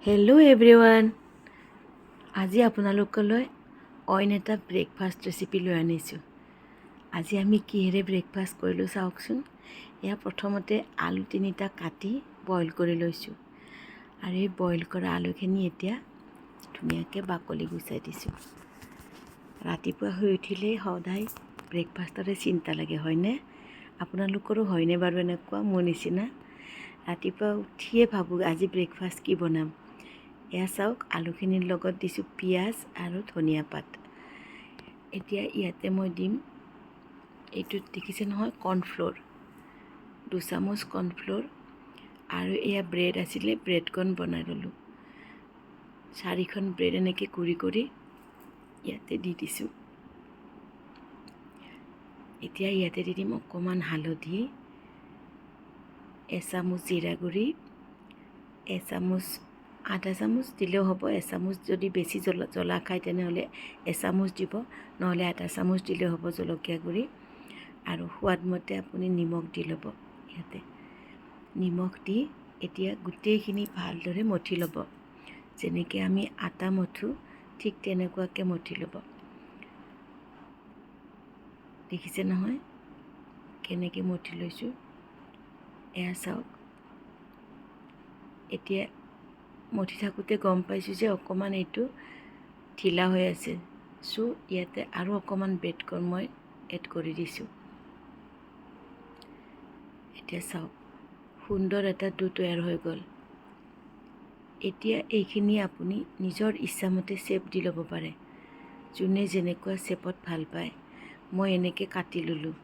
Hello' everyone, আজি আপোনালোকলৈ অইন এটা ব্ৰেকফাষ্ট ৰেচিপি লৈ আনিছোঁ। আজি আমি কিহেৰে ব্ৰেকফাষ্ট কৰিলোঁ চাওকচোন। এয়া প্ৰথমতে আলু 3টা কাটি বইল কৰি লৈছোঁ আৰু এই বইল কৰা আলুখিনি এতিয়া ধুনীয়াকৈ বাকলি গুচাই দিছোঁ। ৰাতিপুৱা শুই উঠিলেই সদায় ব্ৰেকফাষ্টৰে চিন্তা লাগে, হয়নে? আপোনালোকৰো হয়নে বাৰু এনেকুৱা মোৰ নিচিনা? ৰাতিপুৱা উঠিয়ে ভাবোঁ আজি ব্ৰেকফাষ্ট কি বনাম। এয়া চাওক, আলুখিনিৰ লগত দিছোঁ পিঁয়াজ আৰু ধনিয়া পাত। এতিয়া ইয়াতে মই দিম, এইটোত দেখিছে নহয়, কৰ্ণফ্ল'ৰ 2 চামুচ কৰ্ণফ্ল'ৰ, আৰু এয়া ব্ৰেড আছিলে, ব্ৰেডকণ বনাই ল'লোঁ। 4খন ব্ৰেড এনেকৈ গুৰি কৰি ইয়াতে দি দিছোঁ। এতিয়া ইয়াতে দি দিম অকণমান হালধি, এচামুচ জিৰা গুড়ি, আধা চামুচ দিলেও হ'ব। এচামুচ যদি বেছি জ্বলা খায় তেনেহ'লে এচামুচ দিব, নহ'লে আধা চামুচ দিলেও হ'ব জলকীয়া গুড়ি, আৰু সোৱাদমতে আপুনি নিমখ দি ল'ব। ইয়াতে নিমখ দি এতিয়া গোটেইখিনি ভালদৰে মঠি ল'ব। যেনেকৈ আমি আটা মঠোঁ ঠিক তেনেকুৱাকৈ মঠি ল'ব। দেখিছে নহয় কেনেকৈ মঠি লৈছোঁ। এয়া চাওক, এতিয়া মঠি থাকোঁতে গম পাইছোঁ যে অকণমান এইটো ঢিলা হৈ আছে। ইয়াতে আৰু অকণমান ব্ৰেডকৰ্ণ মই এড কৰি দিছোঁ। এতিয়া চাওক, সুন্দৰ এটা ডো তৈয়াৰ হৈ গ'ল। এতিয়া এইখিনি আপুনি নিজৰ ইচ্ছামতে শ্বেপ দি ল'ব পাৰে, যোনে যেনেকুৱা শ্বেপত ভাল পায়। মই এনেকৈ কাটি ল'লোঁ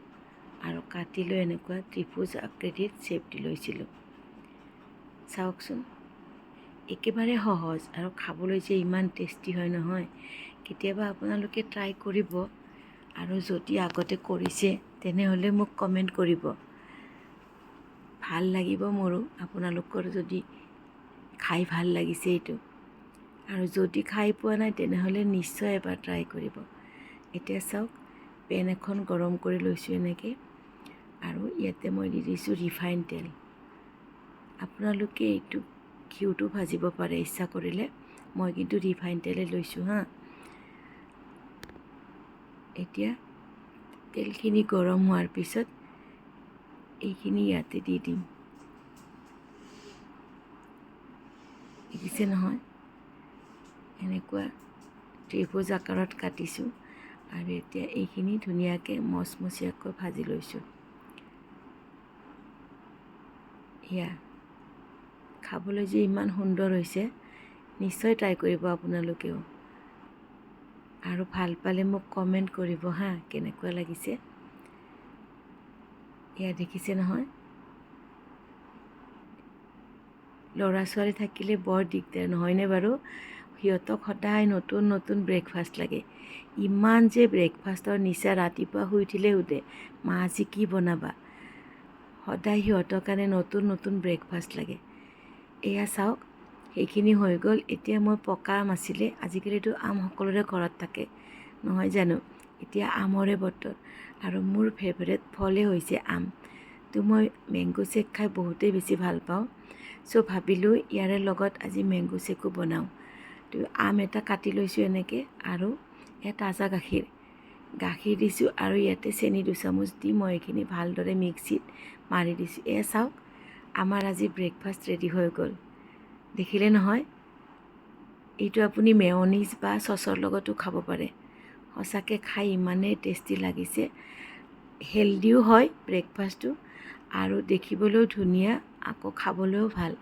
আৰু কাটি লৈ এনেকুৱা ত্ৰিভুজ আকৃতিত শ্বেপ দি লৈছিলোঁ। চাওকচোন, একেবাৰে সহজ আৰু খাবলৈ যে ইমান টেষ্টি হয় নহয়। কেতিয়াবা আপোনালোকে ট্ৰাই কৰিব, আৰু যদি আগতে কৰিছে তেনেহ'লে মোক কমেণ্ট কৰিব। ভাল লাগিব মোৰো আপোনালোকৰ যদি খাই ভাল লাগিছে এইটো, আৰু যদি খাই পোৱা নাই তেনেহ'লে নিশ্চয় এবাৰ ট্ৰাই কৰিব। এতিয়া চাওক, পেন এখন গৰম কৰি লৈছোঁ এনেকৈ, আৰু ইয়াতে মই দি দিছোঁ ৰিফাইন তেল। আপোনালোকে এইটো ঘিউটো ভাজিব পাৰে ইচ্ছা কৰিলে, মই কিন্তু ৰিফাইন তেলে লৈছোঁ হা। এতিয়া তেলখিনি গৰম হোৱাৰ পিছত এইখিনি ইয়াতে দি দিম। দেখিছে নহয়, এনেকুৱা ত্ৰিভুজ আকাৰত কাটিছোঁ, আৰু এতিয়া এইখিনি ধুনীয়াকৈ মচমচীয়াকৈ ভাজি লৈছোঁ। এয়া খাবলৈ যে ইমান সুন্দৰ হৈছে, নিশ্চয় ট্ৰাই কৰিব আপোনালোকেও, আৰু ভাল পালে মোক কমেণ্ট কৰিব হা, কেনেকুৱা লাগিছে। এয়া দেখিছে নহয়, ল'ৰা ছোৱালী থাকিলে বৰ দিগদাৰ নহয়নে বাৰু? সিহঁতক সদায় নতুন নতুন ব্ৰেকফাষ্ট লাগে। ইমান যে ব্ৰেকফাষ্টৰ নিচা, ৰাতিপুৱা শুই উঠিলে সোধে মা আজি কি বনাবা। সদায় সিহঁতৰ কাৰণে নতুন নতুন ব্ৰেকফাষ্ট লাগে। এয়া চাওক, সেইখিনি হৈ গ'ল। এতিয়া মই পকা আম আছিলে, আজিকালিতো আম সকলোৰে ঘৰত থাকে নহয় জানো। এতিয়া আমৰে বতৰ, আৰু মোৰ ফেভৰেট ফলে হৈছে আম। তো মই মেংগ' শ্বেক খাই বহুতেই বেছি ভাল পাওঁ। ভাবিলোঁ ইয়াৰে লগত আজি মেংগ' শ্বেকো বনাওঁ। তো আম এটা কাটি লৈছোঁ এনেকৈ, আৰু তাজা গাখীৰ দিছোঁ, আৰু ইয়াতে চেনি 2 চামুচ দি মই এইখিনি ভালদৰে মিক্সিত মাৰি দিছোঁ। এয়া চাওক, আমাৰ আজি ব্ৰেকফাষ্ট ৰেডি হৈ গ'ল। দেখিলে নহয়, এইটো আপুনি মেয়নিজ বা চচৰ লগতো খাব পাৰে। সঁচাকৈ খাই ইমানেই টেষ্টি লাগিছে। হেল্ডিও হয় ব্ৰেকফাষ্টটো, আৰু দেখিবলৈও ধুনীয়া, আকৌ খাবলৈও ভাল।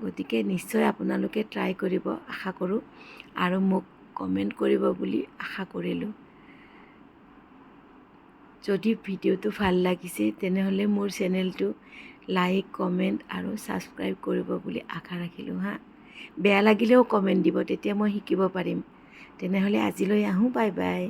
গতিকে নিশ্চয় আপোনালোকে ট্ৰাই কৰিব আশা কৰোঁ, আৰু মোক কমেণ্ট কৰিব বুলি আশা কৰিলোঁ। যদি ভিডিঅ'টো ভাল লাগিছে তেনেহ'লে মোৰ চেনেলটো লাইক, কমেণ্ট আৰু ছাবস্ক্ৰাইব কৰিব বুলি আশা ৰাখিলোঁ হা। বেয়া লাগিলেও কমেণ্ট দিব, তেতিয়া মই শিকিব পাৰিম। তেনেহ'লে আজিলৈ আহোঁ, বাই বাই।